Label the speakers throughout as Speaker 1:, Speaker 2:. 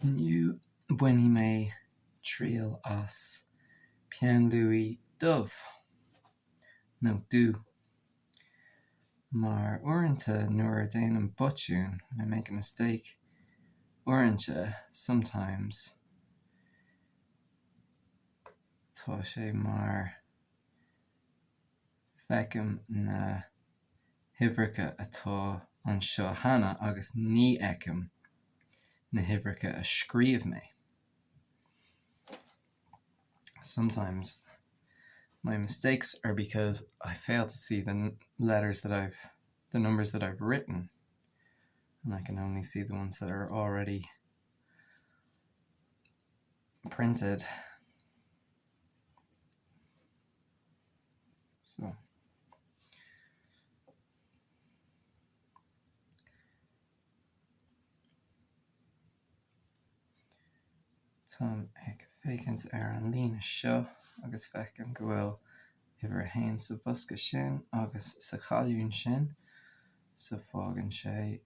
Speaker 1: Nu buine mé tríal as peanluí dubh nó dú. Mar uaireanta nuair a déanam botún, when I make a mistake, uaireanta sometimes tá sé mar feicim na hibhreacha atá anseo hana agus ní eicim na hibhreacha a scríobh mé. Sometimes my mistakes are because I fail to see the numbers that I've written, and I can only see the ones that are already printed. So Tom ag fécint an líne seo agus feicim go bhfuil ibre hain sa bhosca sin agus sa chailún sin sa fágann sé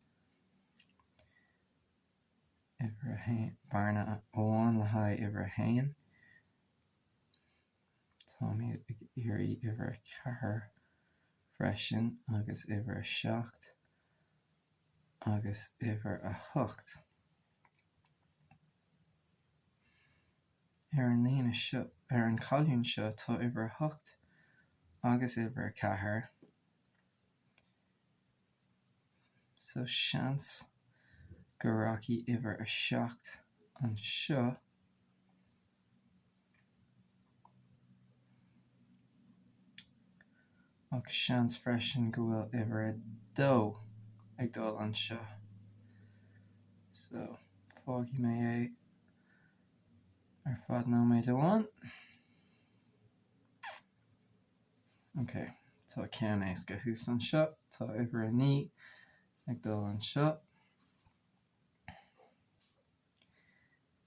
Speaker 1: ibre hain barna óháin le haid ibre hain. Tá míad ag iarraí ibre cethair freisin agus ibre seacht agus ibre a hocht. An líne seo an chailún seo tá ibre hocht agus ibre cethair. So seans go rachaí ibre a seacht an seo. Agus seans freisin go bhfuil ibre dó ag dul an seo. So fágaí mé é ar fad nóméid amháin. Ok, tá ceann éas go thús an seo, tá ibre ní ag dul an seo.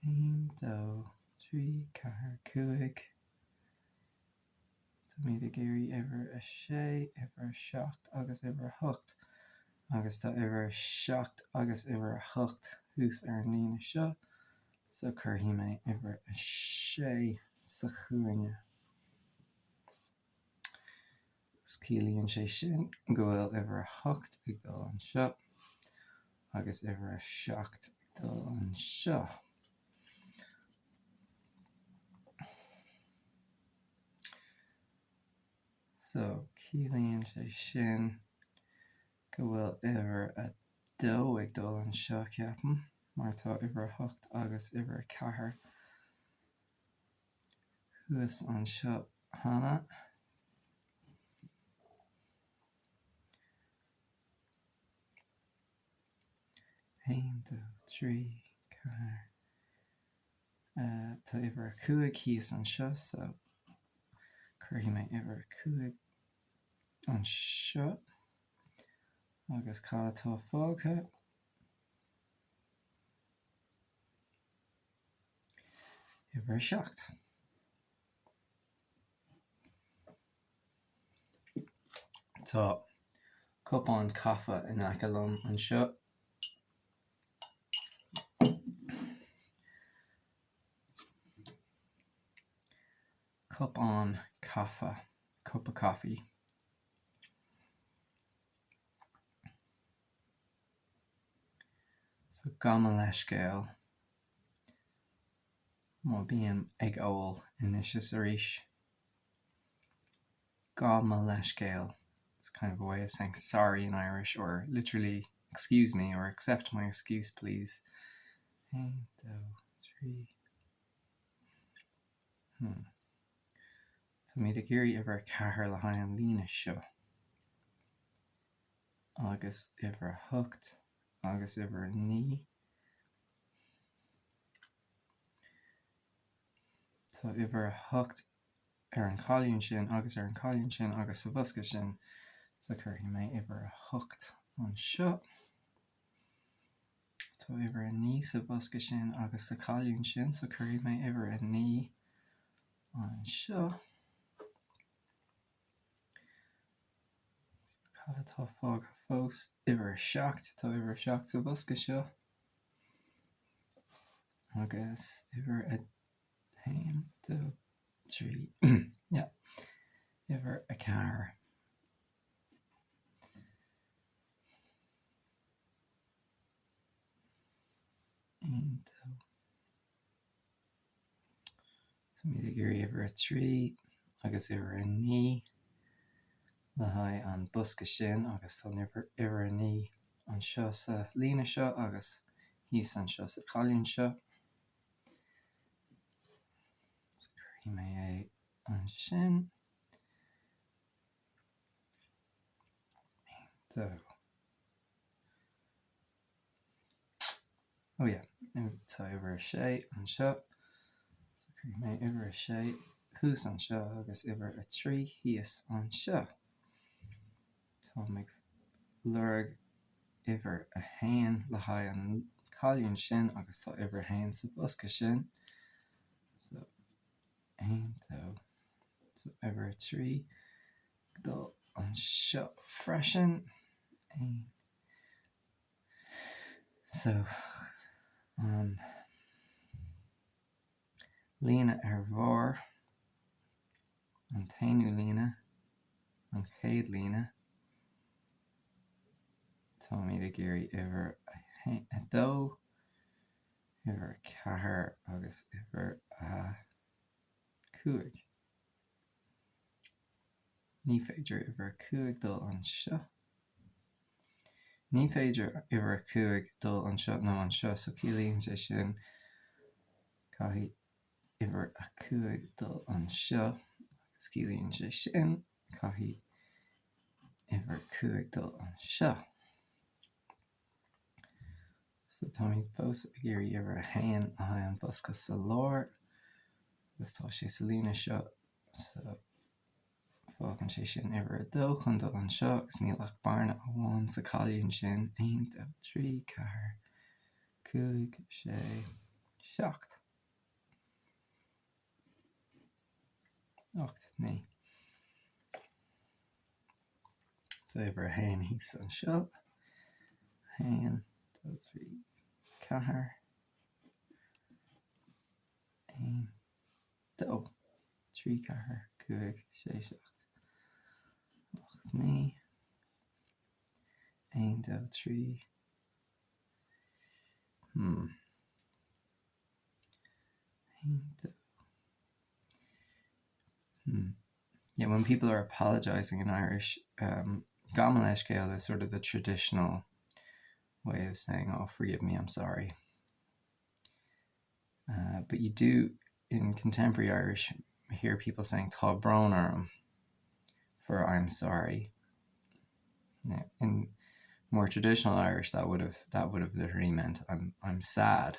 Speaker 1: 1, 2, 3, 4, 5. Tá míad ag iarraí ibre a sé, ibre a seacht agus ibre a hocht. Agus tá ibre a seacht agus ibre a hocht thús ar an líne seo. So curthaí mé ibre a sé sa chúine. Scílíonn sé sin go bhfuil ibre a hocht ag dul an seo agus ibre a seacht ag dul an seo. So cílíonn sé sin go bhfuil ibre a dó ag dul an seo ceapan, mar tá ibre a hocht agus ibre a cethair thuas an seo hana. Ein, dó, trí, ceathair. Tá ibre a 5 híos an seo, so curthaí mé ibre a 5 an seo. Agus cad atá fágtha. Ibre a seacht. Tá cupán cafa in aice liom an seo. Cupán cafa, cup of coffee. So gama leiscéal má bíonn ag óil inis a rís. Gama leiscéal. It's kind of a way of saying sorry in Irish, or literally excuse me, or accept my excuse please. 1, 2, 3. Tá míad ag iarraí ibre a cethair le haid an líne seo. Agus ibre a hocht agus ibre a ní. Tá ibre a hocht ar an chailún sin agus ar an chailún sin agus sa bhosca sin. So curthaí mé ibre a hocht an seo. Tá ibre a ní sa bhosca sin agus sa chailún sin, so curthaí mé ibre a ní an seo. Cad atá fágtha fós, ibre a seacht, tá ibre a seacht sa bhosca seo. agus iwwer a hain, 2, 3, yeah, iwwer a car. Ein, 2. So mi gur iwwer a 3 agus iwwer a 9 le haid an busca sin agus tá iwwer a 9 an seo sa líne seo agus híos an seo sa cailín seo. So chuirfí mé é an sin. So, oh yeah, tá iwwer a 6 an seo. So chuirfí mé iwwer a 6 hús an seo agus iwwer a 3 híos an seo. Tá mé lurg iwwer a hain le haid an cailín sin agus tá iwwer hain sa bhosca sin. So 1, 2, so iwwer a 3 dul an seo freisin. So an líne bhór, an tainú líne, an chéad líne. Tá mí de géirí iwwer a 2, iwwer a 4 agus iwwer a 5. Ní féidir iwwer a 5 dul an seo. Ní féidir iwwer a 5 dul an seo ná an seo, so ciallaíonn sé sin caithfí iwwer a 5 dul an seo agus ciallaíonn sé sin caithfí iwwer 5 dul an seo. So tá mí fós a géirí iwwer a hain a haid an bhosca sa lár agus tá sé sa líne seo, so fágann sé sin iwwer a 2 chun dul an seo agus níl ach barna amháin sa cailín sin. 1, 2, 3, 4, 5, 6, 7, 8, 9. So iwwer a hain híos an seo. 1, 2, 3, 4. 1, 2, 3, 4, 5, 6, 7, 8, 9. 1, 2, 3. 1, 2. Yeah, when people are apologizing in Irish, Gaeilge scale is sort of the traditional way of saying, oh, forgive me, I'm sorry. But you do, in contemporary Irish, hear people saying tá brón orm for I'm sorry. Now, in more traditional Irish, that would have literally meant I'm sad.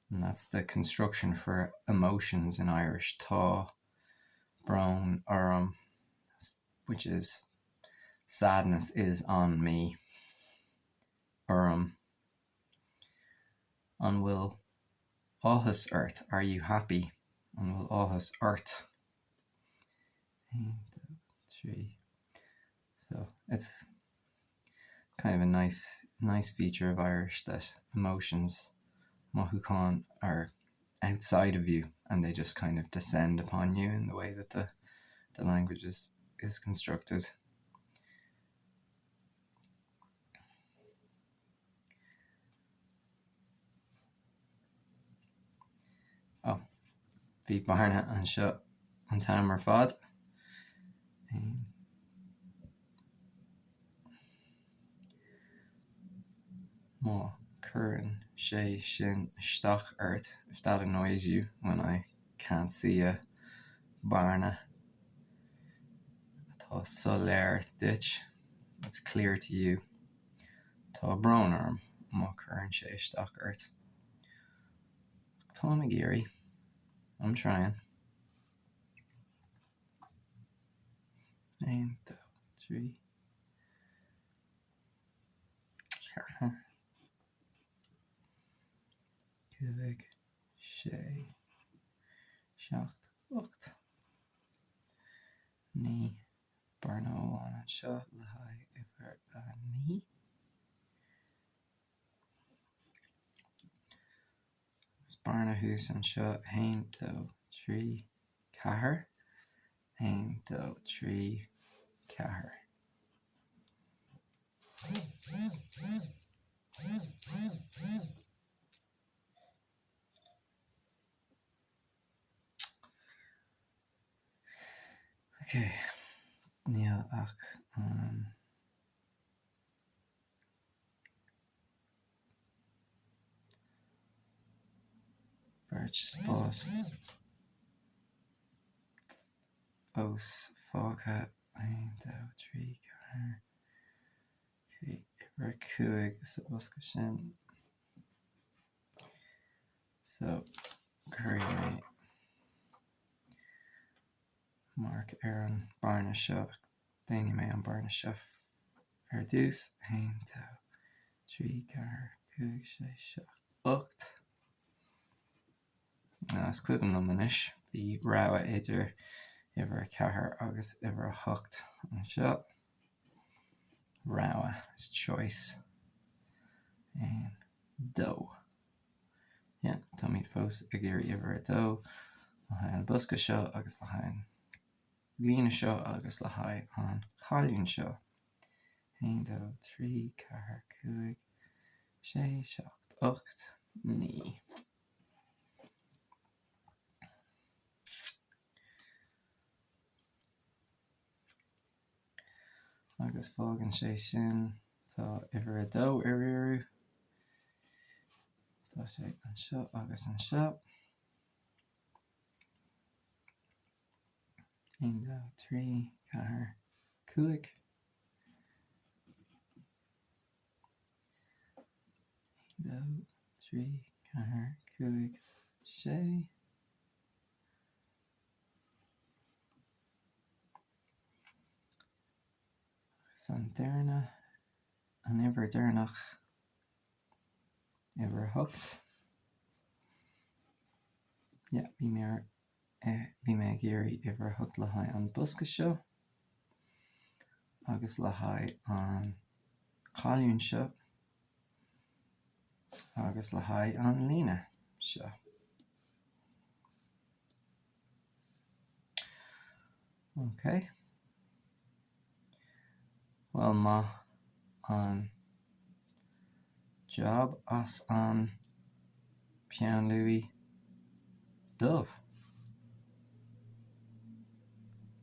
Speaker 1: And that's the construction for emotions in Irish. Tá brón orm, which is sadness is on me. Orm. On will áthas ort, are you happy? On will áthas ort. 1, 2, 3. So it's kind of a nice feature of Irish that emotions, mohucán, are outside of you and they just kind of descend upon you in the way that the language is constructed. Oh, bhí barna an seo an tam ar fad. Má cuireann sé sin isteach ort, if that annoys you when I can't see a barna. Tá soléir ditch, it's clear to you. Tá brón orm, má cuireann sé isteach ort. Tá na géirí, I'm trying. 1, 2, 3. 4, 5, 6, 7, 8. 9. Barna amháin an seo le haid iwwer a 9. barna hús an seo 1 2 3 4 1 2 3 4. Okay, níl ach an Beirt spás fós fágtha 1 2 3 4. Okay, ibre cuaig is a bosca sin. So chuir mé mark ar an barna seo. Déanfaidh mé an barna seo ar dús 1 2 3 4 5 6 7 8. Ná is cuimhin liomanis. Bhí rogha idir uair 4 agus uair 8 an seo. Rogha is choice. And dó. Yeah, tá míad fós ag iarraidh uair dó. Le haigh an bosca seo agus le haigh an líne seo agus le haigh an chailún seo. 1 2 3 4 5 6 7 8 9. Agus fágann sé sin tá uair dó ar iarú. Tá sé an seo agus an seo. 1 2 3 4 5. 1 2 3 4 5 6. San dearna an uair dearnach uair 8. Yeah, bhí mé ag iarraidh uair 8 le haigh an bosca seo agus le haigh an chailún seo agus le haigh an líne seo. Okay. Well, má an job as an peann luí dubh.